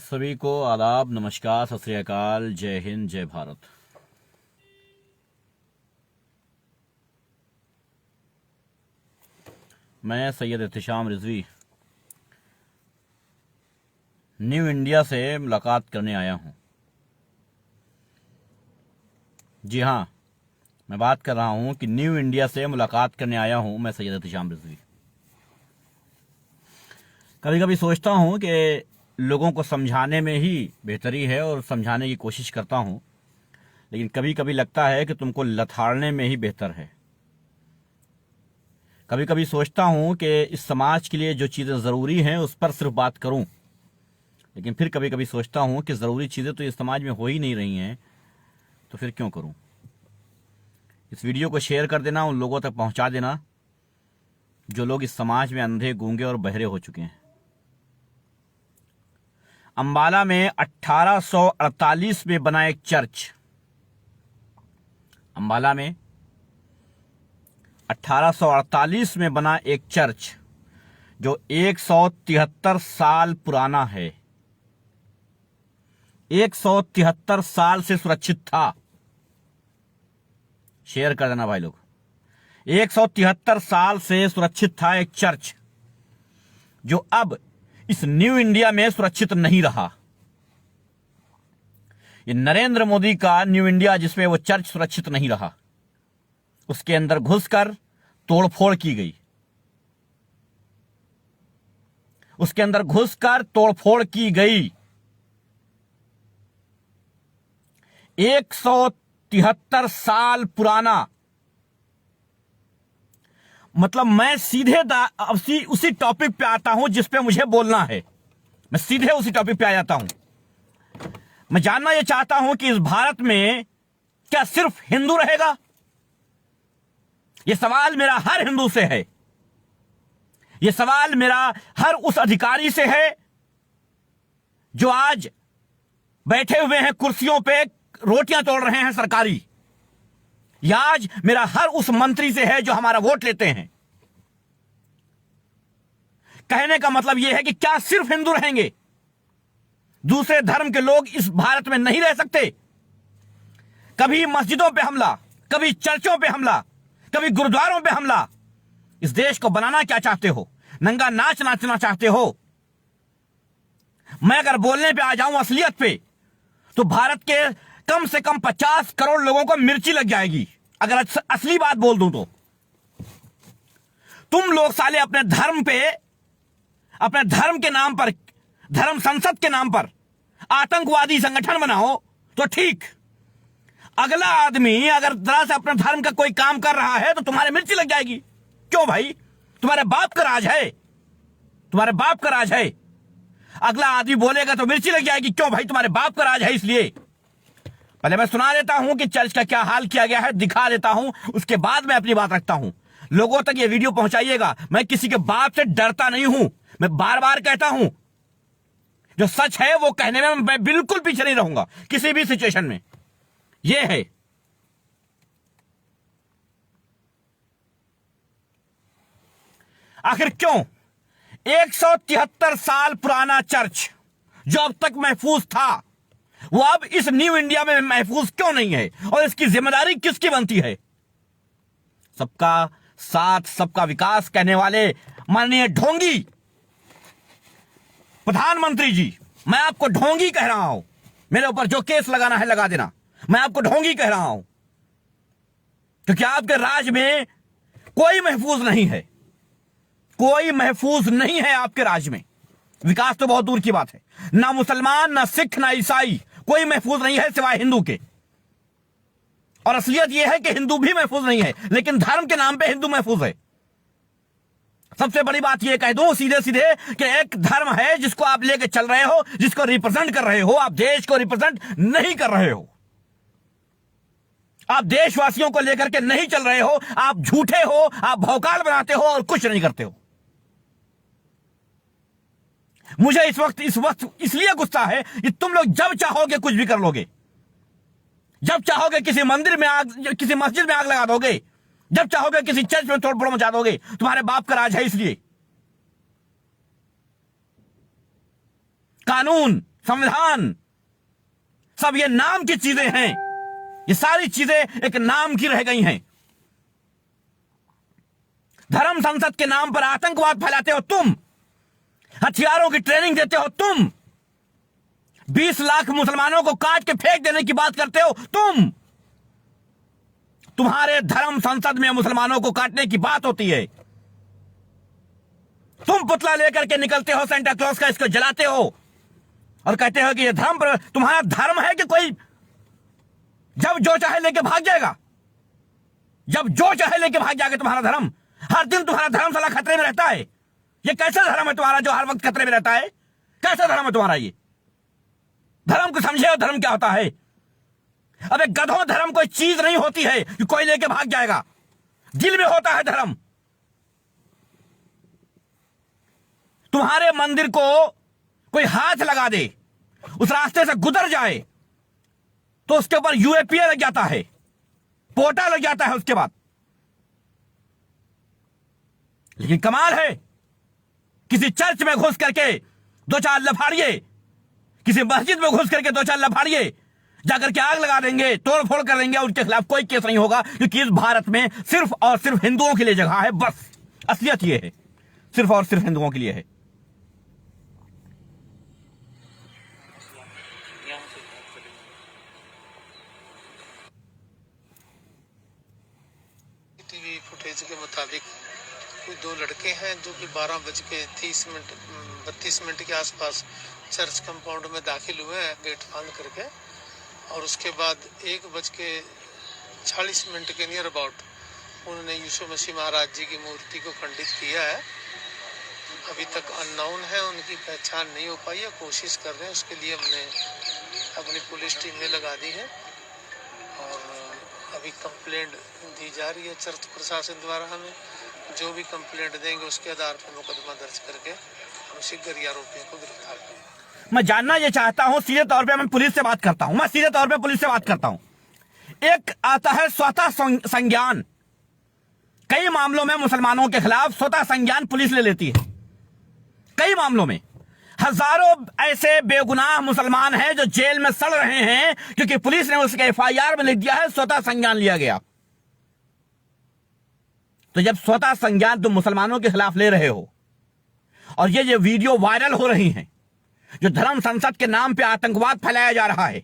सभी को आदाब, नमस्कार, सत श्री अकाल, जय हिंद, जय भारत। मैं सैयद एहतिशाम रिजवी न्यू इंडिया से मुलाकात करने आया हूं। जी हां, मैं बात कर रहा हूं कि न्यू इंडिया से मुलाकात करने आया हूं। मैं सैयद एहतिशाम रिजवी कभी कभी सोचता हूं कि लोगों को समझाने में ही बेहतरी है और समझाने की कोशिश करता हूं, लेकिन कभी कभी लगता है कि तुमको लथाड़ने में ही बेहतर है। कभी कभी सोचता हूं कि इस समाज के लिए जो चीज़ें ज़रूरी हैं उस पर सिर्फ बात करूं, लेकिन फिर कभी कभी सोचता हूं कि ज़रूरी चीज़ें तो इस समाज में हो ही नहीं रही हैं, तो फिर क्यों करूं। इस वीडियो को शेयर कर देना, उन लोगों तक पहुंचा देना जो लोग इस समाज में अंधे, गूंगे और बहरे हो चुके हैं। अंबाला में 1848 में बना एक चर्च, अंबाला में 1848 में बना एक चर्च जो 173 साल पुराना है, 173 साल से सुरक्षित था। शेयर कर देना भाई लोग। 173 साल से सुरक्षित था एक चर्च जो अब इस न्यू इंडिया में सुरक्षित नहीं रहा। ये नरेंद्र मोदी का न्यू इंडिया जिसमें वो चर्च सुरक्षित नहीं रहा, उसके अंदर घुसकर तोड़फोड़ की गई, उसके अंदर घुसकर तोड़फोड़ की गई। 173 साल पुराना, मतलब मैं सीधे उसी टॉपिक पे आता हूं जिस पे मुझे बोलना है। मैं सीधे उसी टॉपिक पे आ जाता हूं। मैं जानना यह चाहता हूं कि इस भारत में क्या सिर्फ हिंदू रहेगा? यह सवाल मेरा हर हिंदू से है, यह सवाल मेरा हर उस अधिकारी से है जो आज बैठे हुए हैं कुर्सियों पे, रोटियां तोड़ रहे हैं सरकारी। या आज मेरा हर उस मंत्री से है जो हमारा वोट लेते हैं। कहने का मतलब यह है कि क्या सिर्फ हिंदू रहेंगे? दूसरे धर्म के लोग इस भारत में नहीं रह सकते? कभी मस्जिदों पे हमला, कभी चर्चों पे हमला, कभी गुरुद्वारों पे हमला। इस देश को बनाना क्या चाहते हो? नंगा नाच नाचना चाहते हो? मैं अगर बोलने पे आ जाऊं असलियत पे, तो भारत के कम से कम 50 करोड़ लोगों को मिर्ची लग जाएगी अगर असली बात बोल दूं तो। तुम लोग साले अपने धर्म पे, अपने धर्म के नाम पर, धर्म संसद के नाम पर आतंकवादी संगठन बनाओ तो ठीक। अगला आदमी अगर जरा से अपने धर्म का कोई काम कर रहा है तो तुम्हारे मिर्ची लग जाएगी। क्यों भाई? तुम्हारे बाप का राज है, तुम्हारे बाप का राज है। अगला आदमी बोलेगा तो मिर्ची लग जाएगी। क्यों भाई? तुम्हारे बाप का राज है। इसलिए पहले मैं सुना देता हूं कि चर्च का क्या हाल किया गया है, दिखा देता हूं, उसके बाद मैं अपनी बात रखता हूं। लोगों तक ये वीडियो पहुंचाइएगा। मैं किसी के बाप से डरता नहीं हूं। मैं बार बार कहता हूं, जो सच है वो कहने में मैं बिल्कुल पीछे नहीं रहूंगा किसी भी सिचुएशन में। ये है आखिर क्यों 173 साल पुराना चर्च जो अब तक महफूज था, वो अब इस न्यू इंडिया में महफूज क्यों नहीं है? और इसकी जिम्मेदारी किसकी बनती है? सबका साथ सबका विकास कहने वाले माननीय ढोंगी प्रधानमंत्री जी, मैं आपको ढोंगी कह रहा हूं। मेरे ऊपर जो केस लगाना है लगा देना। मैं आपको ढोंगी कह रहा हूं क्योंकि आपके राज में कोई महफूज नहीं है, कोई महफूज नहीं है आपके राज में। विकास तो बहुत दूर की बात है। ना मुसलमान, ना सिख, ना ईसाई, कोई महफूज नहीं है सिवाय हिंदू के। और असलियत यह है कि हिंदू भी महफूज नहीं है, लेकिन धर्म के नाम पे हिंदू महफूज है। सबसे बड़ी बात यह कह दूं सीधे सीधे कि एक धर्म है जिसको आप लेके चल रहे हो, जिसको रिप्रेजेंट कर रहे हो। आप देश को रिप्रेजेंट नहीं कर रहे हो, आप देशवासियों को लेकर के नहीं चल रहे हो। आप झूठे हो, आप भौकाल बनाते हो और कुछ नहीं करते हो। मुझे इस वक्त इसलिए गुस्सा है कि तुम लोग जब चाहोगे कुछ भी कर लोगे। जब चाहोगे किसी मंदिर में आग, किसी मस्जिद में आग लगा दोगे। जब चाहोगे किसी चर्च में तोड़फोड़ मचा दोगे। तुम्हारे बाप का राज है। इसलिए कानून संविधान, सब ये नाम की चीजें हैं। ये सारी चीजें एक नाम की रह गई हैं। धर्म संसद के नाम पर आतंकवाद फैलाते हो तुम, हथियारों की ट्रेनिंग देते हो तुम, 20 लाख मुसलमानों को काट के फेंक देने की बात करते हो तुम। तुम्हारे धर्म संसद में मुसलमानों को काटने की बात होती है, तुम पुतला लेकर के निकलते हो सेंटा क्लॉज का, इसको जलाते हो और कहते हो कि ये धर्म पर। तुम्हारा धर्म है कि कोई जब जो चाहे लेके भाग जाएगा? जब जो चाहे लेके भाग जाएगा तुम्हारा धर्म? हर दिन तुम्हारा धर्म साला खतरे में रहता है। ये कैसा धर्म है तुम्हारा जो हर वक्त खतरे में रहता है? कैसा धर्म है तुम्हारा ये? धर्म को समझे हो धर्म क्या होता है? अबे गधों, धर्म कोई चीज नहीं होती है कि कोई लेके भाग जाएगा। दिल में होता है धर्म। तुम्हारे मंदिर को कोई हाथ लगा दे, उस रास्ते से गुजर जाए तो उसके ऊपर यूएपीए लग जाता है, पोटा लग जाता है उसके बाद। लेकिन कमाल है, किसी चर्च में घुस करके 2-4 लफाड़िए, किसी मस्जिद में घुस करके 2-4 लफाड़िए जाकर के आग लगा देंगे, तोड़ फोड़ कर देंगे, उनके खिलाफ कोई केस नहीं होगा, क्योंकि इस भारत में सिर्फ और सिर्फ हिंदुओं के लिए जगह है। बस असलियत यह है, सिर्फ और सिर्फ हिंदुओं के लिए है। टीवी फुटेज के मुताबिक कोई 2 लड़के हैं जो कि 12:32 के आसपास चर्च कंपाउंड में दाखिल हुए हैं, गेट बंद करके, और उसके बाद 1:40 के नियर अबाउट उन्होंने यीशु मसीह महाराज जी की मूर्ति को खंडित किया है। अभी तक अननोन है, उनकी पहचान नहीं हो पाई है, कोशिश कर रहे हैं। उसके लिए हमने अपनी पुलिस टीम में लगा दी है और अभी कंप्लेंट दी जा रही है चर्च प्रशासन द्वारा। हमें जो भी कंप्लेंट देंगे उसके आधार पर मुकदमा दर्ज करके हम शीघ्र आरोपियों को गिरफ्तार करेंगे। मैं जानना ये चाहता हूं, सीधे तौर पे मैं पुलिस से बात करता हूं, मैं सीधे तौर पे पुलिस से बात करता हूं। एक आता है स्वतः संज्ञान, कई मामलों में मुसलमानों के खिलाफ स्वतः संज्ञान पुलिस ले लेती है। कई मामलों में हजारों ऐसे बेगुनाह मुसलमान हैं जो जेल में सड़ रहे हैं क्योंकि पुलिस ने उसके एफआईआर में लिख दिया है स्वतः संज्ञान लिया गया। तो जब स्वतः संज्ञान तुम मुसलमानों के खिलाफ ले रहे हो और ये वीडियो वायरल हो रही हैं, जो धर्म संसद के नाम पे आतंकवाद फैलाया जा रहा है,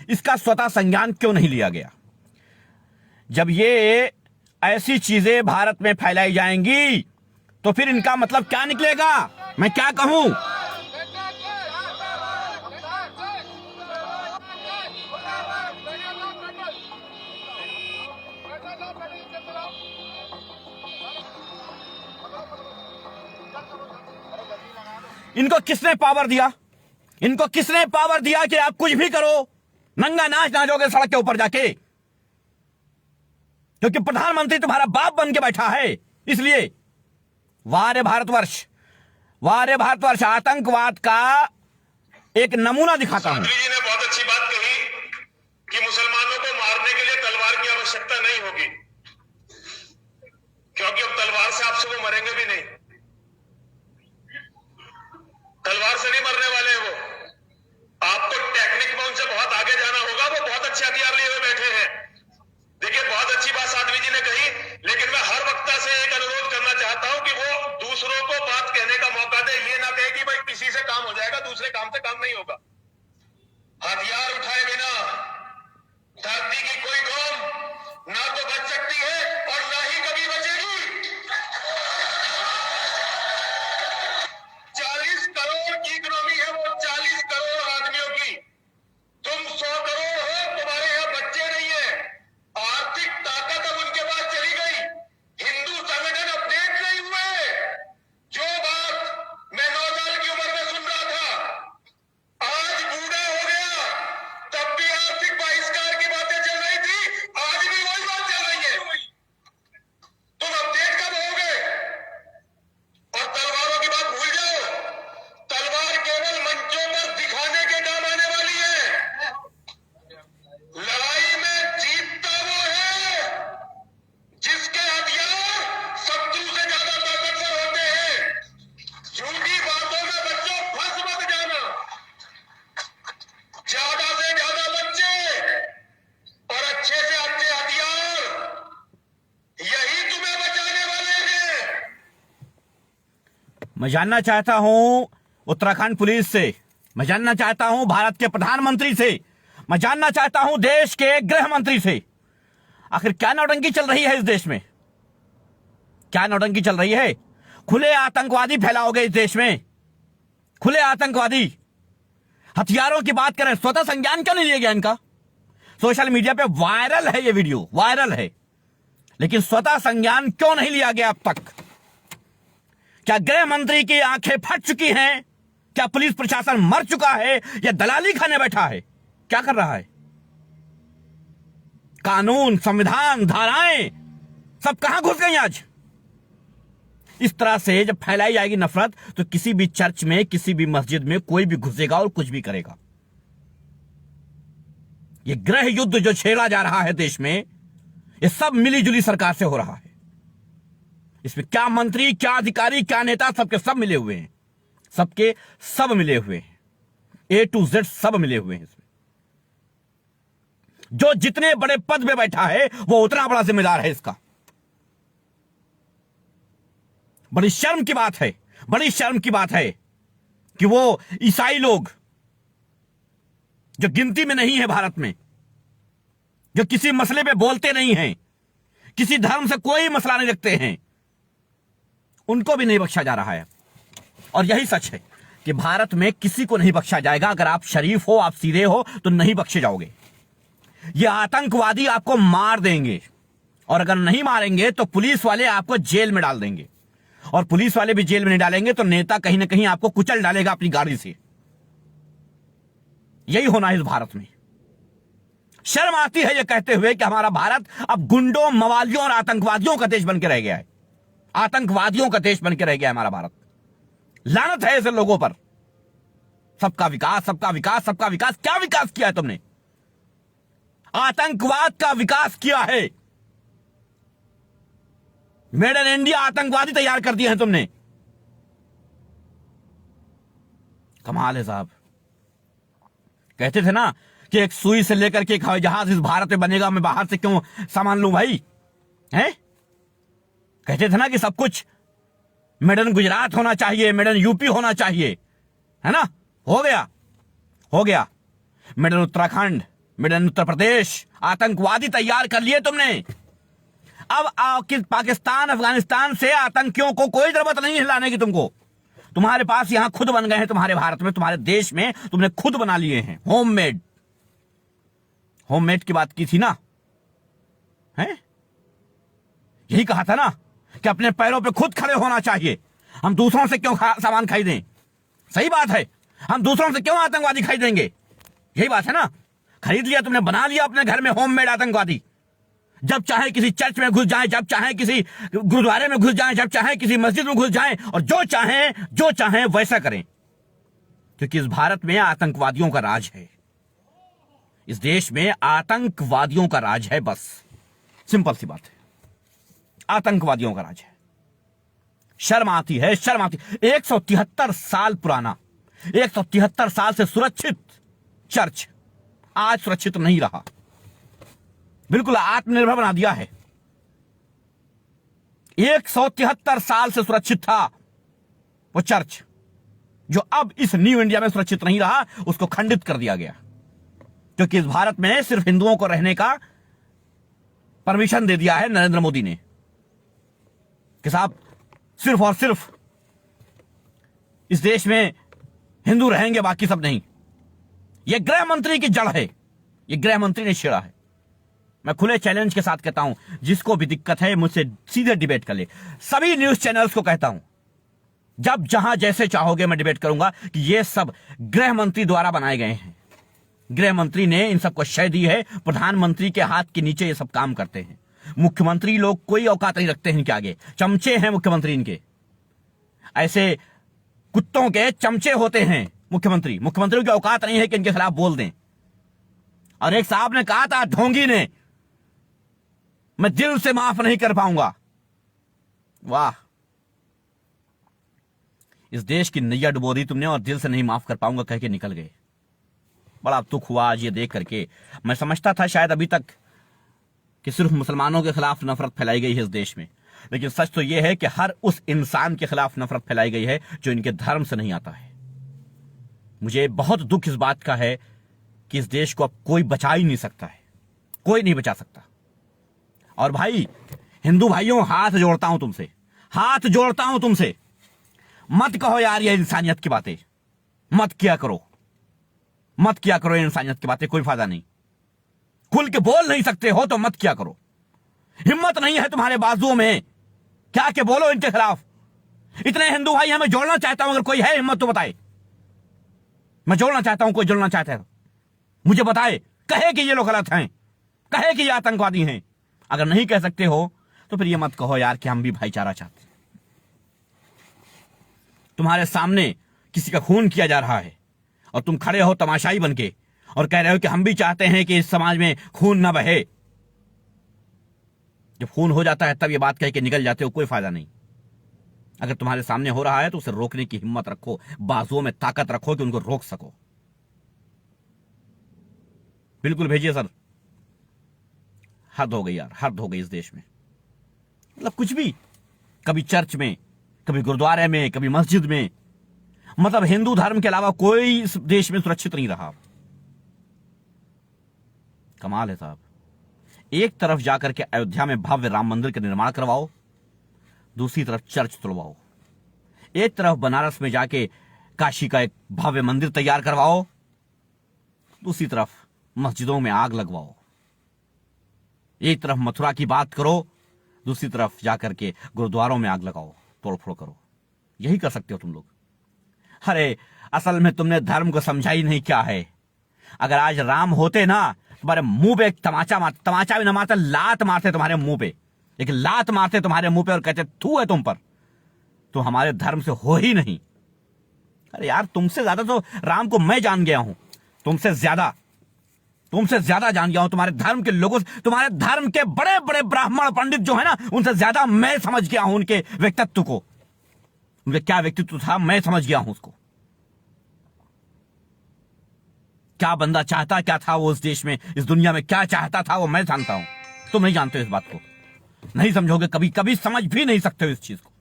इसका स्वतः संज्ञान क्यों नहीं लिया गया? जब ये ऐसी चीजें भारत में फैलाई जाएंगी तो फिर इनका मतलब क्या निकलेगा? मैं क्या कहूं? इनको किसने पावर दिया? इनको किसने पावर दिया कि आप कुछ भी करो, नंगा नाच नाचोगे सड़क के ऊपर जाके? क्योंकि प्रधानमंत्री तुम्हारा बाप बन के बैठा है, इसलिए। वाह रे भारतवर्ष, वाह रे भारतवर्ष। आतंकवाद का एक नमूना दिखाता हूं। जी ने बहुत अच्छी बात कही कि मुसलमानों को मारने के लिए तलवार की आवश्यकता नहीं होगी, क्योंकि अब तलवार से आपसे वो मरेंगे भी नहीं। तलवार से नहीं मरने वाले हैं वो। आपको टेक्निक में उनसे बहुत आगे जाना होगा। वो बहुत अच्छे हथियार लिए हुए बैठे हैं। देखिए, बहुत अच्छी बात साध्वी जी ने कही, लेकिन मैं हर वक्ता से एक अनुरोध करना चाहता हूं कि वो दूसरों को बात कहने का मौका दे। ये ना कहे कि भाई किसी से काम हो जाएगा, दूसरे काम से काम नहीं होगा। हथियार उठाए बिना धरती की कोई कौम ना तो बच सकती है और ना ही कभी बचेगी। 40 करोड़ की इकोनॉमी है वो, 40 करोड़ आदमियों की। तुम 100 करोड़ हो, तुम्हारे यहां बच्चे नहीं है। आर्थिक ताकत अब उनके पास चली गई। हिंदू संगठन अपडेट नहीं हुए। जो बात मैं 9 साल की उम्र में सुन रहा था, आज बूढ़ा हो गया तब भी आर्थिक बहिष्कार की बातें चल रही मैं जानना चाहता हूं उत्तराखंड पुलिस से, मैं जानना चाहता हूं भारत के प्रधानमंत्री से, मैं जानना चाहता हूं देश के गृह मंत्री से, आखिर क्या नौटंकी चल रही है इस देश में? क्या नौटंकी चल रही है? खुले आतंकवादी फैलाओगे इस देश में, खुले आतंकवादी। हथियारों की बात करें, स्वतः संज्ञान क्यों नहीं लिया गया इनका? सोशल मीडिया पे वायरल है ये वीडियो, वायरल है, लेकिन स्वतः संज्ञान क्यों नहीं लिया गया अब तक? क्या गृह मंत्री की आंखें फट चुकी हैं? क्या पुलिस प्रशासन मर चुका है या दलाली खाने बैठा है? क्या कर रहा है? कानून, संविधान, धाराएं सब कहां घुस गई आज? इस तरह से जब फैलाई जाएगी नफरत तो किसी भी चर्च में, किसी भी मस्जिद में कोई भी घुसेगा और कुछ भी करेगा। ये गृह युद्ध जो छेड़ा जा रहा है देश में, ये सब मिलीजुली सरकार से हो रहा है। इसमें क्या मंत्री, क्या अधिकारी, क्या नेता, सबके सब मिले हुए हैं, सबके सब मिले हुए हैं, A to Z सब मिले हुए हैं। इसमें जो जितने बड़े पद पे बैठा है वो उतना बड़ा जिम्मेदार है इसका। बड़ी शर्म की बात है, बड़ी शर्म की बात है कि वो ईसाई लोग जो गिनती में नहीं है भारत में, जो किसी मसले पे बोलते नहीं हैं, किसी धर्म से कोई मसला नहीं रखते हैं, उनको भी नहीं बख्शा जा रहा है। और यही सच है कि भारत में किसी को नहीं बख्शा जाएगा। अगर आप शरीफ हो, आप सीधे हो तो नहीं बख्शे जाओगे। ये आतंकवादी आपको मार देंगे, और अगर नहीं मारेंगे तो पुलिस वाले आपको जेल में डाल देंगे, और पुलिस वाले भी जेल में नहीं डालेंगे तो नेता कहीं ना कहीं आपको कुचल डालेगा अपनी गाड़ी से। यही होना है इस भारत में। शर्म आती है यह कहते हुए कि हमारा भारत अब गुंडों, मवालियों और आतंकवादियों का देश बन के रह गया है। आतंकवादियों का देश बन के रह गया है हमारा भारत। लानत है ऐसे लोगों पर। सबका विकास, सबका विकास, सबका विकास। क्या विकास किया है तुमने? आतंकवाद का विकास किया है। मेड इन इंडिया आतंकवादी तैयार कर दिए हैं तुमने। कमाल है साहब। कहते थे ना कि एक सुई से लेकर के एक हवाई जहाज इस भारत में बनेगा, मैं बाहर से क्यों सामान लूं भाई? हैं? कहते थे ना कि सब कुछ मेड इन गुजरात होना चाहिए, मेड इन यूपी होना चाहिए, है ना? हो गया, हो गया। Made in Uttarakhand, made in Uttar Pradesh. आतंकवादी तैयार कर लिए तुमने। अब पाकिस्तान, अफगानिस्तान से आतंकियों को कोई जरूरत नहीं है लाने की तुमको। तुम्हारे पास यहां खुद बन गए हैं। तुम्हारे भारत में, तुम्हारे देश में तुमने खुद बना लिए हैं। होममेड, होममेड की बात की थी ना, हैं? यही कहा था ना कि अपने पैरों पे खुद खड़े होना चाहिए। हम दूसरों से क्यों सामान खरीदें? सही बात है। हम दूसरों से क्यों आतंकवादी खरीदेंगे? यही बात है ना। खरीद लिया तुमने, बना लिया अपने घर में होममेड आतंकवादी। जब चाहे किसी चर्च में घुस जाएं, जब चाहे किसी गुरुद्वारे में घुस जाएं, जब चाहे किसी मस्जिद में घुस जाएं, और जो चाहें वैसा करें। क्योंकि इस भारत में आतंकवादियों का राज है। इस देश में आतंकवादियों का राज है। बस सिंपल सी बात है, आतंकवादियों का राज है। शर्म आती है, शर्म आती। 173 साल पुराना, 173 साल से सुरक्षित चर्च आज सुरक्षित नहीं रहा। बिल्कुल आत्मनिर्भर बना दिया है। 173 साल से सुरक्षित था वो चर्च, जो अब इस न्यू इंडिया में सुरक्षित नहीं रहा, उसको खंडित कर दिया गया। क्योंकि इस भारत में सिर्फ हिंदुओं को रहने का परमिशन दे दिया है नरेंद्र मोदी ने, कि साहब सिर्फ और सिर्फ इस देश में हिंदू रहेंगे, बाकी सब नहीं। यह गृह मंत्री की जड़ है, यह गृह मंत्री ने छेड़ा है। मैं खुले चैलेंज के साथ कहता हूं, जिसको भी दिक्कत है मुझसे सीधे डिबेट कर ले। सभी न्यूज चैनल्स को कहता हूं, जब जहां जैसे चाहोगे मैं डिबेट करूंगा कि ये सब गृह मंत्री द्वारा बनाए गए हैं। गृह मंत्री ने इन सबको शय दी है। प्रधानमंत्री के हाथ के नीचे ये सब काम करते हैं। मुख्यमंत्री लोग कोई औकात नहीं रखते हैं इनके आगे। चमचे हैं मुख्यमंत्री इनके, ऐसे कुत्तों के चमचे होते हैं मुख्यमंत्री। मुख्यमंत्रियों की औकात नहीं है कि इनके खिलाफ बोल दें। और एक साहब ने कहा था, ढोंगी ने, मैं दिल से माफ नहीं कर पाऊंगा। वाह, इस देश की नैया डुबो दी तुमने, और दिल से नहीं माफ कर पाऊंगा कह के निकल गए। बड़ा दुख हुआ आज ये देख करके। मैं समझता था शायद अभी तक कि सिर्फ मुसलमानों के खिलाफ नफरत फैलाई गई है इस देश में, लेकिन सच तो यह है कि हर उस इंसान के खिलाफ नफरत फैलाई गई है जो इनके धर्म से नहीं आता है। मुझे बहुत दुख इस बात का है कि इस देश को अब कोई बचा ही नहीं सकता है, कोई नहीं बचा सकता। और भाई हिंदू भाइयों, हाथ जोड़ता हूं तुमसे, हाथ जोड़ता हूं तुमसे, मत कहो यार ये इंसानियत की बातें, मत किया करो, मत किया करो ये इंसानियत की बातें, कोई फायदा नहीं। खुल के बोल नहीं सकते हो तो मत किया करो। हिम्मत नहीं है तुम्हारे बाजुओं में क्या के बोलो इनके खिलाफ। इतने हिंदू भाई हैं, मैं जोड़ना चाहता हूं, अगर कोई है हिम्मत तो बताए। मैं जोड़ना चाहता हूं, कोई जोड़ना चाहता है मुझे बताए, कहे कि ये लोग गलत हैं, कहे कि ये आतंकवादी हैं। अगर नहीं कह सकते हो तो फिर ये मत कहो यार कि हम भी भाईचारा चाहते हैं। तुम्हारे सामने किसी का खून किया जा रहा है और तुम खड़े हो तमाशाई बनके और कह रहे हो कि हम भी चाहते हैं कि इस समाज में खून ना बहे। जब खून हो जाता है तब ये बात कह के निकल जाते हो, कोई फायदा नहीं। अगर तुम्हारे सामने हो रहा है तो उसे रोकने की हिम्मत रखो, बाजुओं में ताकत रखो कि उनको रोक सको। बिल्कुल भेजिए सर। हद हो गई यार, हद हो गई इस देश में। मतलब कुछ भी, कभी चर्च में, कभी गुरुद्वारे में, कभी मस्जिद में, मतलब हिंदू धर्म के अलावा कोई इस देश में सुरक्षित नहीं रहा। कमाल है साहब। एक तरफ जाकर के अयोध्या में भव्य राम मंदिर का निर्माण करवाओ, दूसरी तरफ चर्च तुड़वाओ। एक तरफ बनारस में जाके काशी का एक भव्य मंदिर तैयार करवाओ, दूसरी तरफ मस्जिदों में आग लगवाओ। एक तरफ मथुरा की बात करो, दूसरी तरफ जाकर के गुरुद्वारों में आग लगाओ, तोड़फोड़ करो। यही कर सकते हो तुम लोग। अरे असल में तुमने धर्म को समझा ही नहीं क्या है। अगर आज राम होते ना, तुम्हारे मुंह पे एक तमाचा भी न मारते, लात मारते तुम्हारे मुंह पे, एक लात मारते तुम्हारे मुंह पे और कहते थू है तुम पर, तो हमारे धर्म से हो ही नहीं। अरे यार तुमसे ज्यादा तो राम को मैं जान गया हूं, तुमसे ज्यादा जान गया हूं। तुम्हारे धर्म के लोगों से, तुम्हारे धर्म के बड़े बड़े ब्राह्मण पंडित जो है ना, उनसे ज्यादा मैं समझ गया हूं उनके व्यक्तित्व को। उनके क्या व्यक्तित्व था मैं समझ गया हूं उसको। क्या बंदा चाहता क्या था वो इस देश में, इस दुनिया में क्या चाहता था वो मैं जानता हूं। तुम नहीं जानते हो इस बात को, नहीं समझोगे, कभी कभी समझ भी नहीं सकते हो इस चीज को,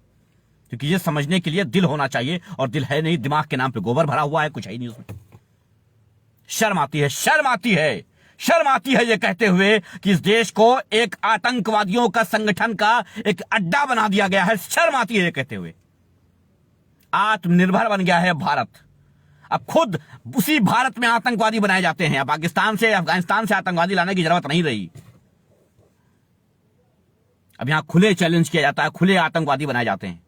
क्योंकि ये समझने के लिए दिल होना चाहिए, और दिल है नहीं, दिमाग के नाम पे गोबर भरा हुआ है, कुछ है ही नहीं उसमें। शर्म आती है, शर्म आती है, शर्म आती है ये कहते हुए कि इस देश को एक आतंकवादियों का संगठन का एक अड्डा बना दिया गया है। शर्म आती है ये कहते हुए। आत्मनिर्भर बन गया है भारत। अब खुद उसी भारत में आतंकवादी बनाए जाते हैं। अब पाकिस्तान से, अफगानिस्तान से आतंकवादी लाने की जरूरत नहीं रही। अब यहां खुले चैलेंज किया जाता है, खुले आतंकवादी बनाए जाते हैं,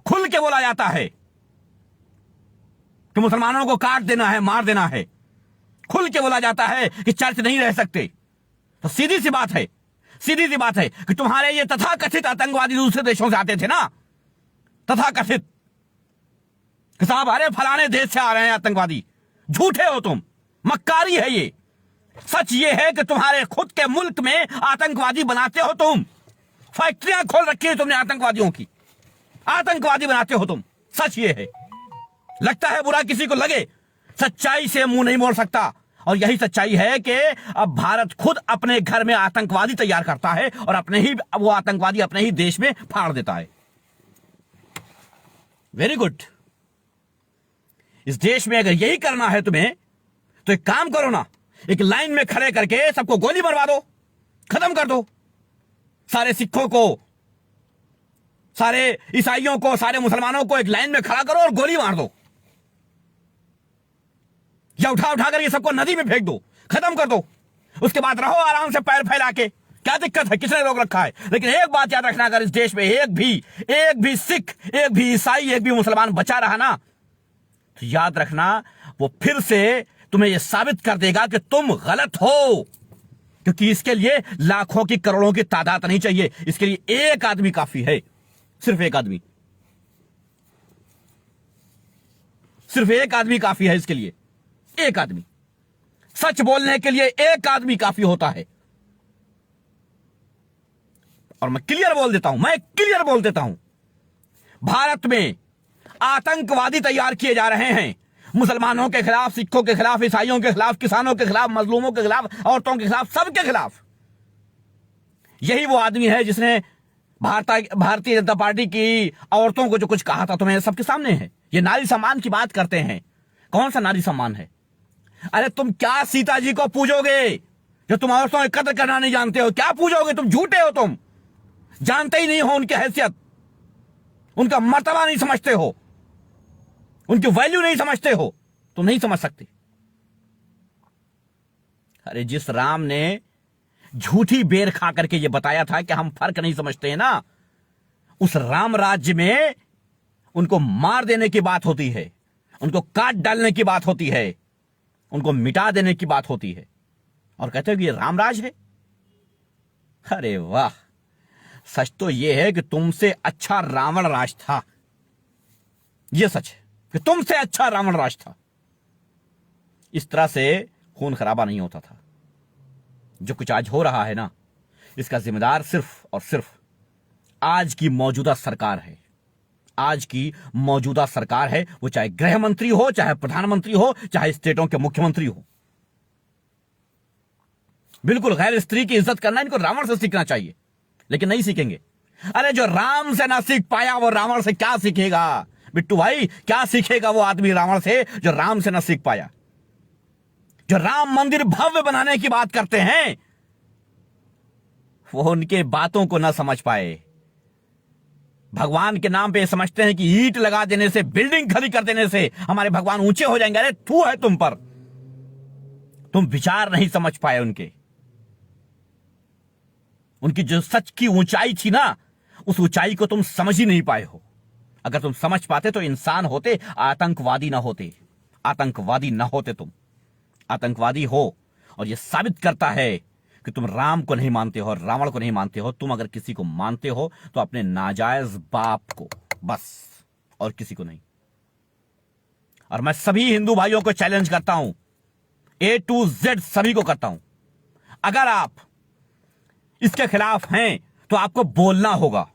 खुल के बोला जाता है कि मुसलमानों को काट देना है, मार देना है। खुल के बोला जाता है कि चर्च नहीं रह सकते। तो सीधी सी बात है, सीधी सी बात है कि तुम्हारे ये तथाकथित आतंकवादी दूसरे देशों से आते थे ना, तथाकथित कि साहब अरे फलाने देश से आ रहे हैं आतंकवादी। झूठे हो तुम, मक्कारी है ये। सच ये है कि तुम्हारे खुद के मुल्क में आतंकवादी बनाते हो तुम। फैक्ट्रियां खोल रखी है तुमने आतंकवादियों की, आतंकवादी बनाते हो तुम। सच ये है। लगता है बुरा किसी को लगे, सच्चाई से मुंह नहीं मोड़ सकता। और यही सच्चाई है कि अब भारत खुद अपने घर में आतंकवादी तैयार करता है और अपने ही वो आतंकवादी अपने ही देश में फाड़ देता है। Very good. इस देश में अगर यही करना है तुम्हें तो एक काम करो ना, एक लाइन में खड़े करके सबको गोली मरवा दो, खत्म कर दो। सारे सिखों को, सारे ईसाइयों को, सारे मुसलमानों को एक लाइन में खड़ा करो और गोली मार दो, या उठा उठा करके सबको नदी में फेंक दो, खत्म कर दो। उसके बाद रहो आराम से पैर फैला के, क्या दिक्कत है, किसने रोक रखा है। लेकिन एक बात याद रखना, अगर इस देश में एक भी सिख, एक भी ईसाई, एक भी मुसलमान बचा रहा ना, तो याद रखना वो फिर से तुम्हें यह साबित कर देगा कि तुम गलत हो। क्योंकि इसके लिए लाखों की, करोड़ों की तादाद नहीं चाहिए, इसके लिए एक आदमी काफी है, सिर्फ एक आदमी, सिर्फ एक आदमी काफी है इसके लिए। एक आदमी, सच बोलने के लिए एक आदमी काफी होता है। और मैं क्लियर बोल देता हूं, भारत में आतंकवादी तैयार किए जा रहे हैं, मुसलमानों के खिलाफ, सिखों के खिलाफ, ईसाइयों के खिलाफ, किसानों के खिलाफ, मजलूमों के खिलाफ, औरतों के खिलाफ, सबके खिलाफ। यही वो आदमी है जिसने भारतीय जनता पार्टी की औरतों को जो कुछ कहा था तुम्हें सबके सामने है। ये नारी सम्मान की बात करते हैं। कौन सा नारी सम्मान है? अरे तुम क्या सीता जी को पूजोगे जो तुम औरतों की कदर करना नहीं जानते हो? क्या पूजोगे? तुम झूठे हो, तुम जानते ही नहीं हो उनकी हैसियत, उनका मर्तबा नहीं समझते हो, उनकी वैल्यू नहीं समझते हो, तुम नहीं समझ सकते। अरे जिस राम ने झूठी बेर खा करके ये बताया था कि हम फर्क नहीं समझते हैं ना, उस राम राज्य में उनको मार देने की बात होती है, उनको काट डालने की बात होती है, उनको मिटा देने की बात होती है, और कहते हो कि ये रामराज है। अरे वाह, सच तो यह है कि तुमसे अच्छा रावण राज था। यह सच है कि तुमसे अच्छा रावण राज था। इस तरह से खून खराबा नहीं होता था। जो कुछ आज हो रहा है ना, इसका जिम्मेदार सिर्फ और सिर्फ आज की मौजूदा सरकार है। आज की मौजूदा सरकार है, वो चाहे गृह मंत्री हो, चाहे प्रधानमंत्री हो, चाहे स्टेटों के मुख्यमंत्री हो। बिल्कुल गैर स्त्री की इज्जत करना इनको रावण से सीखना चाहिए, लेकिन नहीं सीखेंगे। अरे जो राम से ना सीख पाया वो रावण से क्या सीखेगा? बिट्टू भाई, क्या सीखेगा वो आदमी रावण से जो राम से ना सीख पाया? जो राम मंदिर भव्य बनाने की बात करते हैं, वो उनके बातों को ना समझ पाए। भगवान के नाम पे समझते हैं कि ईंट लगा देने से, बिल्डिंग खड़ी कर देने से हमारे भगवान ऊंचे हो जाएंगे। अरे थू है तुम पर, तुम विचार नहीं समझ पाए उनकी जो सच की ऊंचाई थी ना, उस ऊंचाई को तुम समझ ही नहीं पाए हो। अगर तुम समझ पाते तो इंसान होते, आतंकवादी ना होते। आतंकवादी ना होते तुम, आतंकवादी हो। और यह साबित करता है कि तुम राम को नहीं मानते हो और रावण को नहीं मानते हो। तुम अगर किसी को मानते हो तो अपने नाजायज बाप को, बस, और किसी को नहीं। और मैं सभी हिंदू भाइयों को चैलेंज करता हूं, A to Z सभी को करता हूं, अगर आप इसके खिलाफ हैं तो आपको बोलना होगा।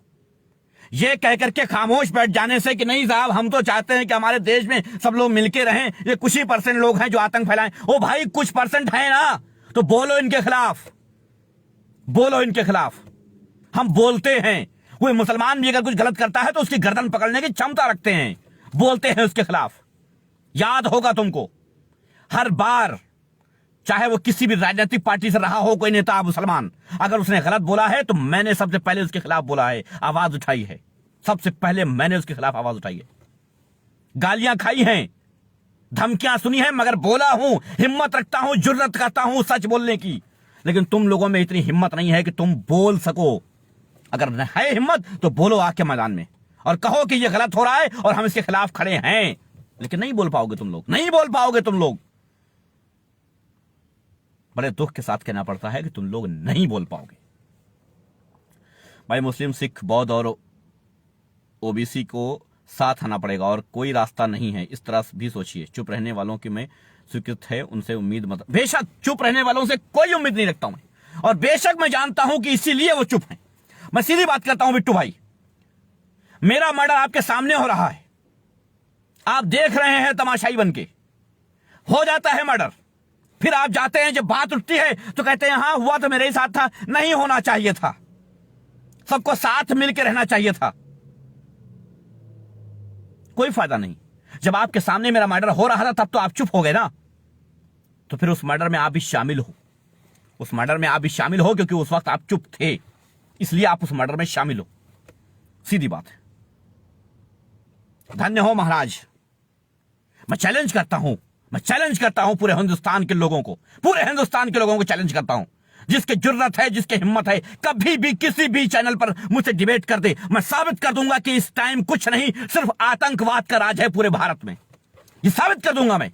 यह कहकर के खामोश बैठ जाने से कि नहीं साहब हम तो चाहते हैं कि हमारे देश में सब लोग मिलके रहें, ये कुछ ही % लोग हैं जो आतंक फैलाएं। ओ भाई, कुछ % है ना, तो बोलो इनके खिलाफ, बोलो इनके खिलाफ। हम बोलते हैं। कोई मुसलमान भी अगर कुछ गलत करता है तो उसकी गर्दन पकड़ने की क्षमता रखते हैं, बोलते हैं उसके खिलाफ। याद होगा तुमको, हर बार, चाहे वो किसी भी राजनीतिक पार्टी से रहा हो कोई नेता मुसलमान, अगर उसने गलत बोला है तो मैंने सबसे पहले उसके खिलाफ बोला है, आवाज उठाई है। सबसे पहले मैंने उसके खिलाफ आवाज उठाई है। गालियां खाई हैं, धमकियां सुनी है, मगर बोला हूं, हिम्मत रखता हूं, जुर्रत करता हूं सच बोलने की। लेकिन तुम लोगों में इतनी हिम्मत नहीं है कि तुम बोल सको। अगर है हिम्मत तो बोलो आके मैदान में और कहो कि यह गलत हो रहा है और हम इसके खिलाफ खड़े हैं। लेकिन नहीं बोल पाओगे तुम लोग, नहीं बोल पाओगे तुम लोग। बड़े दुख के साथ कहना पड़ता है कि तुम लोग नहीं बोल पाओगे। भाई, मुस्लिम, सिख, बौद्ध और ओबीसी को साथ आना पड़ेगा और कोई रास्ता नहीं है, इस तरह भी सोचिए। चुप रहने वालों की मैं स्वीकृत है, उनसे उम्मीद मत। बेशक चुप रहने वालों से कोई उम्मीद नहीं रखता हूं मैं, और बेशक मैं जानता हूं कि इसीलिए वो चुप हैं। मैं सीधी बात करता हूं बिट्टू भाई, मेरा मर्डर आपके सामने हो रहा है, आप देख रहे हैं तमाशाई बन के। हो जाता है मर्डर, फिर आप जाते हैं, जब बात उठती है तो कहते हैं हां हुआ तो मेरे ही साथ था, नहीं होना चाहिए था, सबको साथ मिलकर रहना चाहिए था। कोई फायदा नहीं। जब आपके सामने मेरा मर्डर हो रहा था तब तो आप चुप हो गए ना, तो फिर उस मर्डर में आप भी शामिल हो। उस मर्डर में आप भी शामिल हो क्योंकि उस वक्त आप चुप थे, इसलिए आप उस मर्डर में शामिल हो। सीधी बात है। धन्य हो महाराज। मैं चैलेंज करता हूं, मैं चैलेंज करता हूं पूरे हिंदुस्तान के लोगों को, पूरे हिंदुस्तान के लोगों को चैलेंज करता हूं। जिसके जुर्रत है, जिसके हिम्मत है, कभी भी किसी भी चैनल पर मुझसे डिबेट कर दे, मैं साबित कर दूंगा कि इस टाइम कुछ नहीं, सिर्फ आतंकवाद का राज है पूरे भारत में। ये साबित कर दूंगा मैं,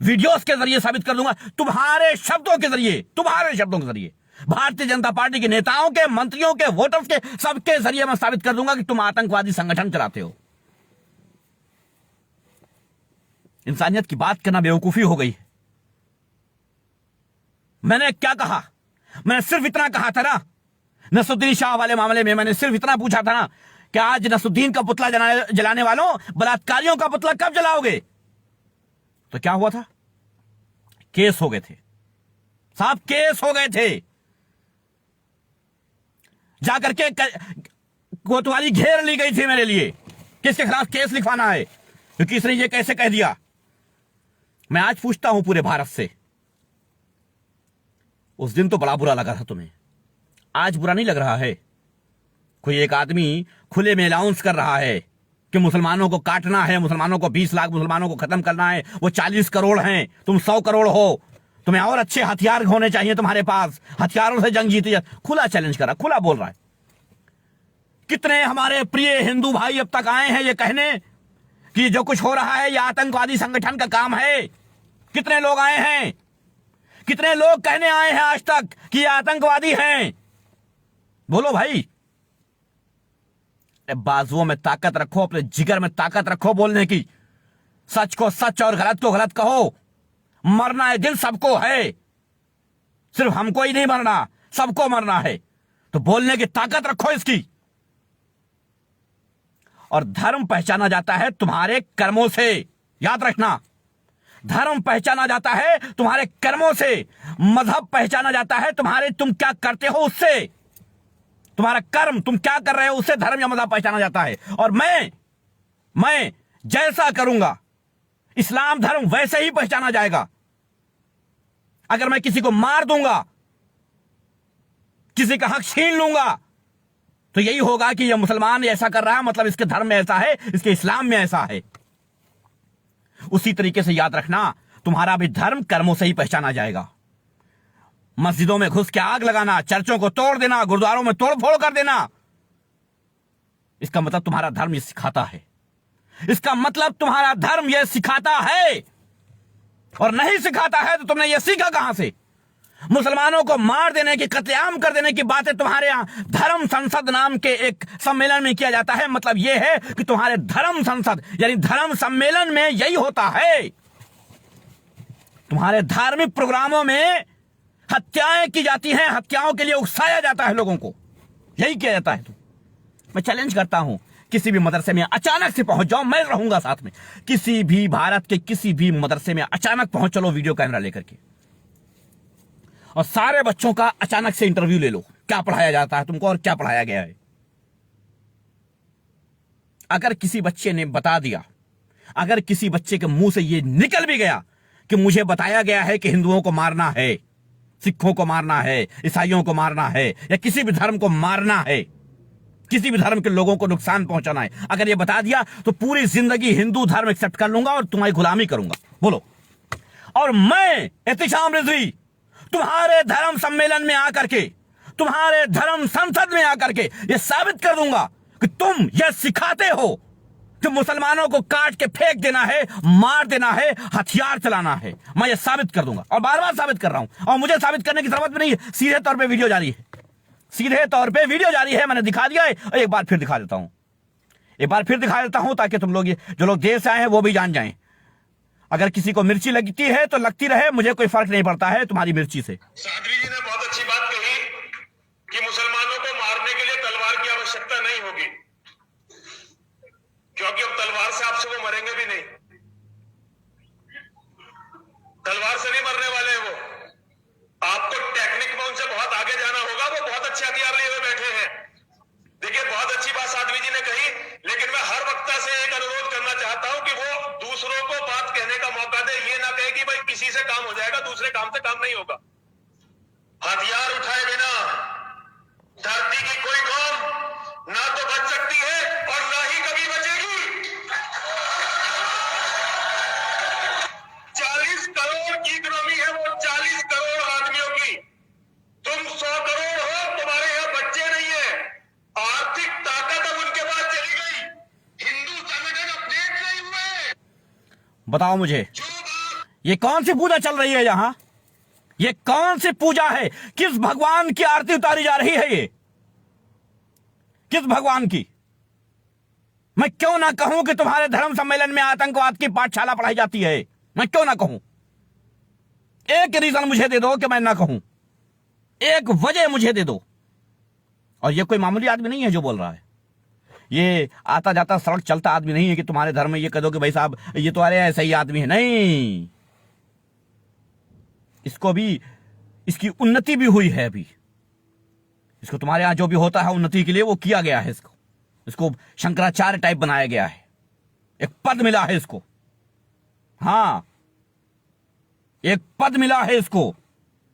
वीडियोस के जरिए साबित कर दूंगा, तुम्हारे शब्दों के जरिए, तुम्हारे शब्दों के जरिए, भारतीय जनता पार्टी के नेताओं के, मंत्रियों के, वोटर्स के, सबके जरिए मैं साबित कर दूंगा कि तुम आतंकवादी संगठन चलाते हो। इंसानियत की बात करना बेवकूफी हो गई है। मैंने क्या कहा? मैंने सिर्फ इतना कहा था ना, नसरुद्दीन शाह वाले मामले में मैंने सिर्फ इतना पूछा था ना कि आज नसरुद्दीन का पुतला जलाने वालों, बलात्कारियों का पुतला कब जलाओगे? तो क्या हुआ था? केस हो गए थे साहब, केस हो गए थे। जाकर के कोतवाली घेर ली गई थी मेरे लिए, किसके खिलाफ केस लिखवाना है, क्योंकि इसने ये कैसे कह दिया। मैं आज पूछता हूं पूरे भारत से, उस दिन तो बड़ा बुरा लगा था तुम्हें, आज बुरा नहीं लग रहा है? कोई एक आदमी खुले में अनाउंस कर रहा है कि मुसलमानों को काटना है, मुसलमानों को 20 लाख मुसलमानों को खत्म करना है, वो 40 करोड़ हैं, तुम 100 करोड़ हो, तुम्हें और अच्छे हथियार होने चाहिए तुम्हारे पास, हथियारों से जंग जीती जाए। खुला चैलेंज कर रहा, खुला बोल रहा है। कितने हमारे प्रिय हिंदू भाई अब तक आए हैं ये कहने कि जो कुछ हो रहा है ये आतंकवादी संगठन का काम है? कितने लोग आए हैं, कितने लोग कहने आए हैं आज तक कि ये आतंकवादी हैं? बोलो भाई। बाजुओं में ताकत रखो, अपने जिगर में ताकत रखो बोलने की। सच को सच और गलत को गलत कहो। मरना है दिल सबको है, सिर्फ हमको ही नहीं मरना, सबको मरना है। तो बोलने की ताकत रखो इसकी। और धर्म पहचाना जाता है तुम्हारे कर्मों से, याद रखना। धर्म पहचाना जाता है तुम्हारे कर्मों से, मजहब पहचाना जाता है तुम्हारे तुम क्या करते हो उससे। तुम्हारा कर्म, तुम क्या कर रहे हो उससे धर्म या मजहब पहचाना जाता है। और मैं जैसा करूंगा इस्लाम धर्म वैसे ही पहचाना जाएगा। अगर मैं किसी को मार दूंगा, किसी का हक छीन लूंगा, तो यही होगा कि यह मुसलमान ऐसा कर रहा है, मतलब इसके धर्म में ऐसा है, इसके इस्लाम में ऐसा है। उसी तरीके से याद रखना, तुम्हारा भी धर्म कर्मों से ही पहचाना जाएगा। मस्जिदों में घुस के आग लगाना, चर्चों को तोड़ देना, गुरुद्वारों में तोड़ फोड़ कर देना, इसका मतलब तुम्हारा धर्म यह सिखाता है। इसका मतलब तुम्हारा धर्म यह सिखाता है। और नहीं सिखाता है तो तुमने यह सीखा कहां से? मुसलमानों को मार देने की, कत्लेआम कर देने की बातें तुम्हारे यहां धर्म संसद नाम के एक सम्मेलन में किया जाता है। मतलब यह है कि तुम्हारे धर्म संसद यानी धर्म सम्मेलन में यही होता है। तुम्हारे धार्मिक प्रोग्रामों में हत्याएं की जाती हैं, हत्याओं के लिए उकसाया जाता है लोगों को, यही किया जाता है। तो मैं चैलेंज करता हूं, किसी भी मदरसे में अचानक से पहुंच जाओ, मैं रहूंगा साथ में। किसी भी भारत के किसी भी मदरसे में अचानक पहुंच चलो वीडियो कैमरा लेकर के, और सारे बच्चों का अचानक से इंटरव्यू ले लो, क्या पढ़ाया जाता है तुमको और क्या पढ़ाया गया है। अगर किसी बच्चे ने बता दिया, अगर किसी बच्चे के मुंह से यह निकल भी गया कि मुझे बताया गया है कि हिंदुओं को मारना है, सिखों को मारना है, ईसाइयों को मारना है, या किसी भी धर्म को मारना है, किसी भी धर्म के लोगों को नुकसान पहुंचाना है, अगर ये बता दिया तो पूरी जिंदगी हिंदू धर्म एक्सेप्ट कर लूंगा और तुम्हारी गुलामी करूंगा। बोलो। और मैं एहतिशाम रिजवी तुम्हारे धर्म सम्मेलन में आकर के, तुम्हारे धर्म संसद में आकर के यह साबित कर दूंगा कि तुम यह सिखाते हो कि मुसलमानों को काट के फेंक देना है, मार देना है, हथियार चलाना है। मैं यह साबित कर दूंगा और बार बार साबित कर रहा हूं, और मुझे साबित करने की जरूरत भी नहीं है। सीधे तौर पे वीडियो जारी है, सीधे तौर पे वीडियो जारी है, मैंने दिखा दिया है। और एक बार फिर दिखा देता हूं, एक बार फिर दिखा देता हूं, ताकि तुम लोग, जो लोग देर से आए हैं वो भी जान जाएं। अगर किसी को मिर्ची लगती है तो लगती रहे, मुझे कोई फर्क नहीं पड़ता है तुम्हारी मिर्ची से। साध्वी जी ने बहुत अच्छी बात कही कि मुसलमानों को मारने के लिए तलवार की आवश्यकता नहीं होगी, क्योंकि अब तलवार से आपसे वो मरेंगे भी नहीं। तलवार से नहीं मरने वाले हैं वो। आपको टेक्निक में उनसे बहुत आगे जाना होगा। वो बहुत अच्छे हथियार लिए हुए बैठे हैं। देखिए, बहुत अच्छी बात साध्वी जी ने कही, लेकिन मैं हर वक्ता से एक अनुरोध करना चाहता हूं कि वो दूसरों को बात कहने का मौका दे। ये ना कहे कि भाई किसी से काम हो जाएगा, दूसरे काम से काम नहीं होगा। हथियार उठाए बिना धरती की कोई कौम ना तो बच सकती है और ना ही कभी बचेगी। 40 करोड़ की इकोनॉमी है वो, 40 करोड़ आदमियों की। तुम 100 करोड़ हो, तुम्हारे यहां बच्चे नहीं है। आर्थिक ताकत अब उनके पास चली गई। हिंदू संगठन अपडेट नहीं हुए। बताओ मुझे, ये कौन सी पूजा चल रही है यहां? ये कौन सी पूजा है? किस भगवान की आरती उतारी जा रही है? ये किस भगवान की? मैं क्यों ना कहूं कि तुम्हारे धर्म सम्मेलन में आतंकवाद की पाठशाला पढ़ाई जाती है? मैं क्यों ना कहूं? एक रीजन मुझे दे दो कि मैं ना कहूं, एक वजह मुझे दे दो। और ये कोई मामूली आदमी नहीं है जो बोल रहा है, ये आता जाता सड़क चलता आदमी नहीं है कि तुम्हारे धर्म में ये कह दो कि भाई साहब ये तो अरे ऐसा ही आदमी है। नहीं, इसको भी, इसकी उन्नति भी हुई है। अभी इसको तुम्हारे यहां जो भी होता है उन्नति के लिए वो किया गया है, इसको शंकराचार्य टाइप बनाया गया है, एक पद मिला है इसको। हां, एक पद मिला है इसको,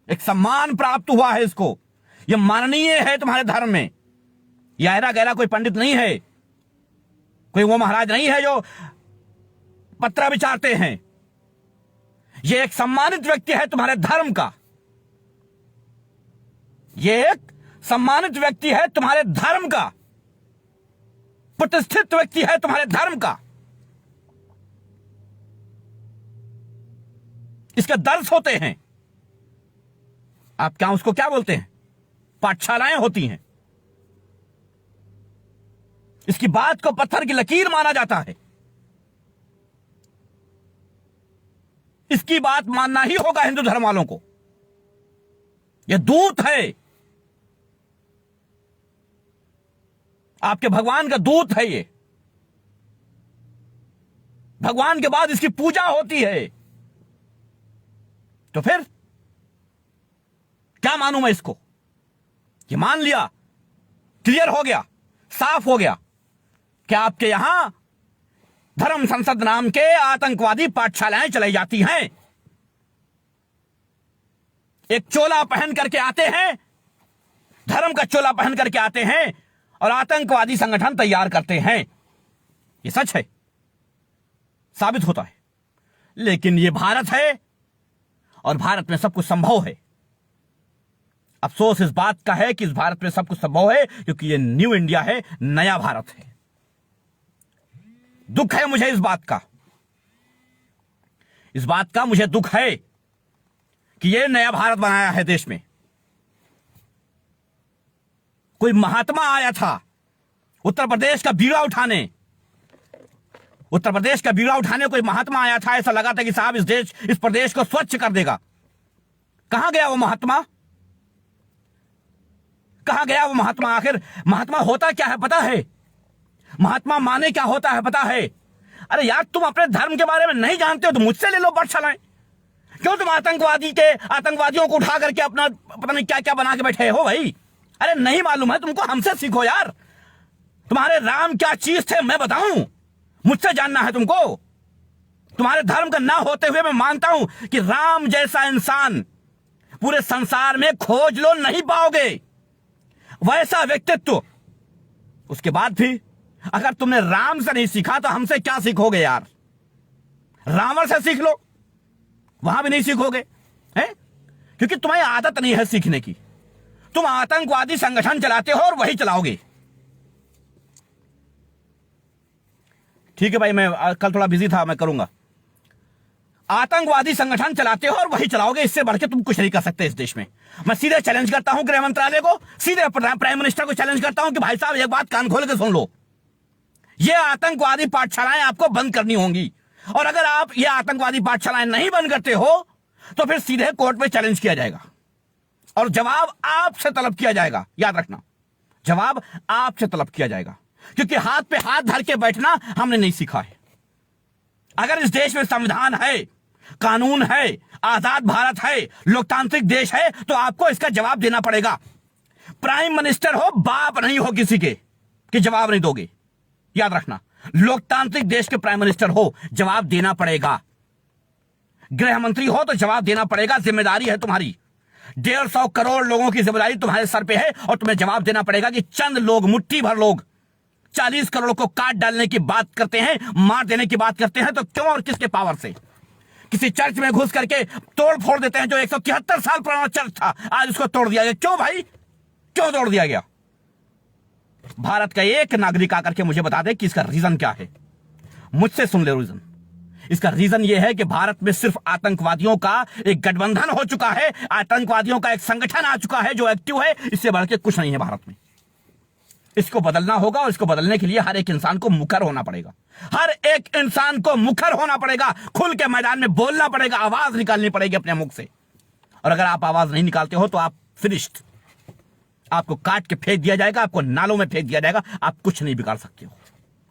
एक सम्मान प्राप्त हुआ है इसको, यह माननीय है तुम्हारे धर्म में। यह ऐरा गैरा कोई पंडित नहीं है, कोई वो महाराज नहीं है जो पत्रा विचारते हैं। यह एक सम्मानित व्यक्ति है तुम्हारे धर्म का, यह एक सम्मानित व्यक्ति है तुम्हारे धर्म का, प्रतिष्ठित व्यक्ति है तुम्हारे धर्म का। इसके दर्श होते हैं, आप क्या उसको क्या बोलते हैं, पाठशालाएं होती हैं। इसकी बात को पत्थर की लकीर माना जाता है, इसकी बात मानना ही होगा हिंदू धर्म वालों को। यह दूत है, आपके भगवान का दूत है ये। भगवान के बाद इसकी पूजा होती है, तो फिर क्या मानूं मैं इसको? ये मान लिया, क्लियर हो गया, साफ हो गया कि आपके यहां धर्म संसद नाम के आतंकवादी पाठशालाएं चलाई जाती हैं। एक चोला पहन करके आते हैं, धर्म का चोला पहन करके आते हैं और आतंकवादी संगठन तैयार करते हैं। यह सच है, साबित होता है। लेकिन यह भारत है और भारत में सब कुछ संभव है। अफसोस इस बात का है कि इस भारत में सब कुछ संभव है क्योंकि यह न्यू इंडिया है, नया भारत है। दुख है मुझे इस बात का, इस बात का मुझे दुख है कि यह नया भारत बनाया है देश में। कोई महात्मा आया था उत्तर प्रदेश का बीड़ा उठाने, उत्तर प्रदेश का बीड़ा उठाने कोई महात्मा आया था। ऐसा लगा था कि साहब इस प्रदेश को स्वच्छ कर देगा। कहां गया वो महात्मा? कहां गया वो महात्मा? आखिर महात्मा होता क्या है पता है? महात्मा माने क्या होता है पता है? अरे यार, तुम अपने धर्म के बारे में नहीं जानते हो तो मुझसे ले लो पाठशालाएं। क्यों तुम आतंकवादियों को उठा करके अपना पता नहीं क्या क्या बना के बैठे हो भाई? अरे नहीं मालूम है तुमको, हमसे सीखो यार। तुम्हारे राम क्या चीज थे मैं बताऊं? मुझसे जानना है तुमको। तुम्हारे धर्म का ना होते हुए मैं मानता हूं कि राम जैसा इंसान पूरे संसार में खोज लो नहीं पाओगे, वैसा व्यक्तित्व। उसके बाद भी अगर तुमने राम से नहीं सीखा तो हमसे क्या सीखोगे यार? रावण से सीख लो, वहां भी नहीं सीखोगे हैं? क्योंकि तुम्हें आदत नहीं है सीखने की। तुम आतंकवादी संगठन चलाते हो और वही चलाओगे। ठीक है भाई, मैं कल थोड़ा बिजी था, मैं करूंगा। आतंकवादी संगठन चलाते हो और वही चलाओगे, इससे बढ़ के तुम कुछ नहीं कर सकते इस देश में। मैं सीधे चैलेंज करता हूं गृह मंत्रालय को, सीधे प्राइम मिनिस्टर को चैलेंज करता हूं कि भाई साहब एक बात कान खोल के सुन लो, ये आतंकवादी पाठशालाएं आपको बंद करनी होंगी। और अगर आप ये आतंकवादी पाठशालाएं नहीं बंद करते हो तो फिर सीधे कोर्ट में चैलेंज किया जाएगा और जवाब आपसे तलब किया जाएगा। याद रखना, जवाब आपसे तलब किया जाएगा, क्योंकि हाथ पे हाथ धर के बैठना हमने नहीं सीखा है। अगर इस देश में संविधान है, कानून है, आजाद भारत है, लोकतांत्रिक देश है, तो आपको इसका जवाब देना पड़ेगा। प्राइम मिनिस्टर हो, बाप नहीं हो किसी के कि जवाब नहीं दोगे। याद रखना, लोकतांत्रिक देश के प्राइम मिनिस्टर हो, जवाब देना पड़ेगा। गृह मंत्री हो तो जवाब देना पड़ेगा, जिम्मेदारी है तुम्हारी। 150 करोड़ लोगों की जिम्मेदारी तुम्हारे सर पे है और तुम्हें जवाब देना पड़ेगा कि चंद लोग, मुट्ठी भर लोग 40 करोड़ को काट डालने की बात करते हैं, मार देने की बात करते हैं, तो क्यों और किसके पावर से? किसी चर्च में घुस करके तोड़ फोड़ देते हैं, जो 173 साल पुराना चर्च था, आज उसको तोड़ दिया गया। क्यों भाई, क्यों तोड़ दिया गया? भारत का एक नागरिक आकर के मुझे बता दे कि इसका रीजन क्या है। मुझसे सुन ले रीजन। इसका रीजन यह है कि भारत में सिर्फ आतंकवादियों का एक गठबंधन हो चुका है, आतंकवादियों का एक संगठन आ चुका है जो एक्टिव है। इससे बढ़ के कुछ नहीं है भारत में। इसको बदलना होगा और इसको बदलने के लिए हर एक इंसान को मुखर होना पड़ेगा। हर एक इंसान को मुखर होना पड़ेगा, खुल के मैदान में बोलना पड़ेगा, आवाज निकालनी पड़ेगी अपने मुख से। और अगर आप आवाज नहीं निकालते हो तो आप फिनिश्ड, आपको काट के फेंक दिया जाएगा, आपको नालों में फेंक दिया जाएगा, आप कुछ नहीं बिगाड़ सकते हो।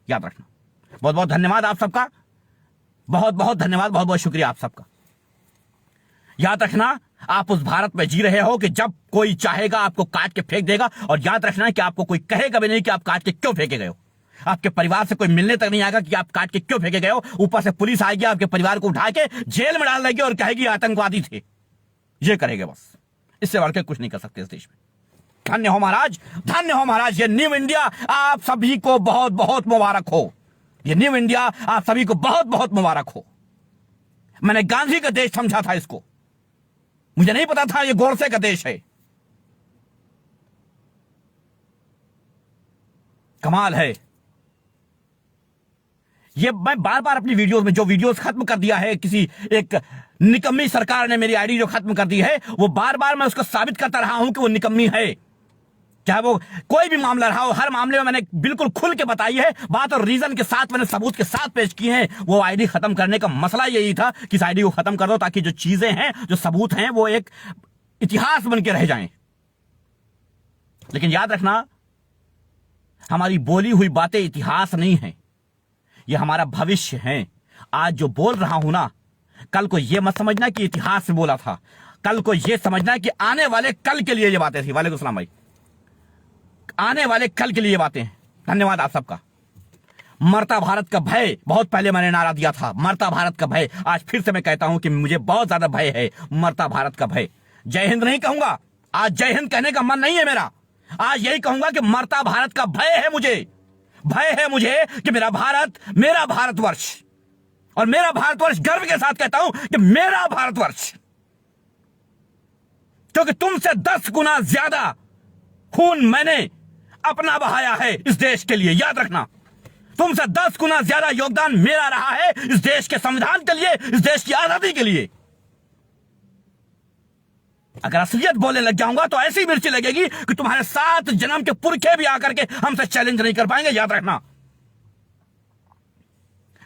याद रखना। बहुत बहुत धन्यवाद आप सबका, बहुत बहुत धन्यवाद, बहुत बहुत शुक्रिया आप सबका। याद रखना, आप उस भारत में जी रहे हो कि जब कोई चाहेगा आपको काट के फेंक देगा, और याद रखना है कि आपको कोई कहेगा भी नहीं कि आप काट के क्यों फेंके गए हो। आपके परिवार से कोई मिलने तक नहीं आएगा कि आप काट के क्यों फेंके गए हो। ऊपर से पुलिस आएगी, आपके परिवार को उठा के जेल में डाल देगी और कहेगी आतंकवादी थे। ये करेंगे बस, इससे बढ़कर कुछ नहीं कर सकते इस देश में। धन्य हो महाराज, धन्य हो महाराज। ये न्यू इंडिया आप सभी को बहुत बहुत मुबारक हो। ये न्यू इंडिया आप सभी को बहुत बहुत मुबारक हो। मैंने गांधी का देश समझा था इसको, मुझे नहीं पता था ये गोडसे का देश है। कमाल है। ये मैं बार बार अपनी वीडियोस में, जो वीडियोस खत्म कर दिया है किसी एक निकम्मी सरकार ने मेरी आईडी जो खत्म कर दी है, वो बार बार मैं उसको साबित करता रहा हूं कि वो निकम्मी है। चाहे वो कोई भी मामला रहा हो, हर मामले में मैंने बिल्कुल खुल के बताई है बात, और रीजन के साथ मैंने सबूत के साथ पेश की है। वो आईडी खत्म करने का मसला यही था कि इस आईडी को खत्म कर दो ताकि जो चीजें हैं, जो सबूत हैं, वो एक इतिहास बन के रह जाएं। लेकिन याद रखना, हमारी बोली हुई बातें इतिहास नहीं है, ये हमारा भविष्य है। आज जो बोल रहा हूं ना, कल को यह मत समझना कि इतिहास में बोला था, कल को यह समझना कि आने वाले कल के लिए ये बातें थी। वालेकुम सलाम भाई, आने वाले कल के लिए बातें हैं। धन्यवाद आप सबका। मरता भारत का भय, बहुत पहले मैंने नारा दिया था, मरता भारत का भय। आज फिर से मैं कहता हूं कि मुझे बहुत ज्यादा भय है, मरता भारत का भय। जय हिंद नहीं कहूंगा आज, जय हिंद कहने का मन नहीं है मेरा। आज यही कहूंगा कि मरता भारत का भय है मुझे। भय है मुझे कि मेरा भारत, मेरा भारतवर्ष, और मेरा भारतवर्ष गर्व के साथ कहता हूं कि मेरा भारतवर्ष, क्योंकि तुमसे 10 गुना ज्यादा खून मैंने अपना बहाया है इस देश के लिए। याद रखना, तुमसे 10 गुना ज्यादा योगदान मेरा रहा है इस देश के संविधान के लिए, इस देश की आजादी के लिए। अगर असलियत बोलने लग जाऊंगा तो ऐसी मिर्ची लगेगी कि तुम्हारे 7 जन्म के पुरखे भी आकर के हमसे चैलेंज नहीं कर पाएंगे। याद रखना,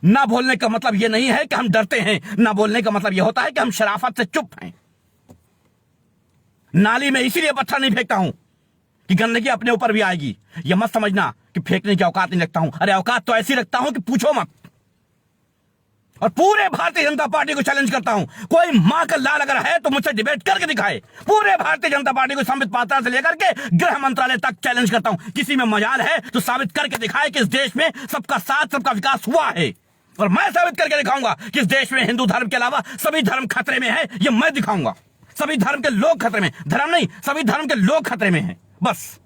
ना बोलने का मतलब यह नहीं है कि हम डरते हैं, ना बोलने का मतलब यह होता है कि हम शराफत से चुप हैं। नाली में इसीलिए पत्थर नहीं फेंकता हूं कि गंदगी अपने ऊपर भी आएगी। यह मत समझना कि फेंकने की औकात नहीं रखता हूं। अरे औकात तो ऐसी रखता हूं कि पूछो मत। और पूरे भारतीय जनता पार्टी को चैलेंज करता हूं, कोई मां का लाल अगर है तो मुझसे डिबेट करके दिखाए। पूरे भारतीय जनता पार्टी को संबित पात्रा से लेकर के गृह मंत्रालय तक चैलेंज करता हूं। किसी में मजाल है तो साबित करके दिखाए कि इस देश में सबका साथ, सबका विकास हुआ है। और मैं साबित करके दिखाऊंगा कि इस देश में हिंदू धर्म के अलावा सभी धर्म खतरे में है। यह मैं दिखाऊंगा। सभी धर्म के लोग खतरे में, धर्म नहीं, सभी धर्म के लोग खतरे में हैं। बस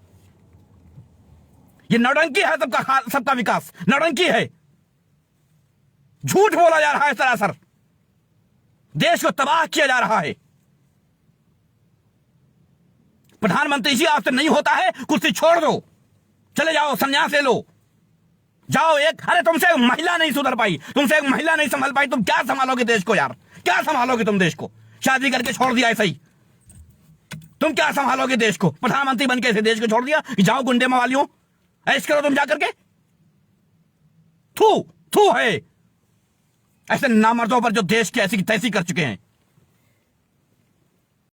ये नौटंकी है, सबका विकास नौटंकी है। झूठ बोला जा रहा है सरासर, देश को तबाह किया जा रहा है। प्रधानमंत्री जी आपसे नहीं होता है, कुर्सी छोड़ दो, चले जाओ, संन्यास ले लो, जाओ। अरे तुमसे एक महिला नहीं सुधर पाई, तुमसे एक महिला नहीं संभाल पाई, तुम क्या संभालोगे देश को यार? क्या संभालोगे तुम देश को? शादी करके छोड़ दिया ऐसा ही, तुम क्या संभालोगे देश को? प्रधानमंत्री बन के ऐसे देश को छोड़ दिया कि जाओ गुंडे मवालियों, ऐश करो तुम जाकर के। थू थू है ऐसे नामर्दों पर जो देश की ऐसी तैसी कर चुके हैं।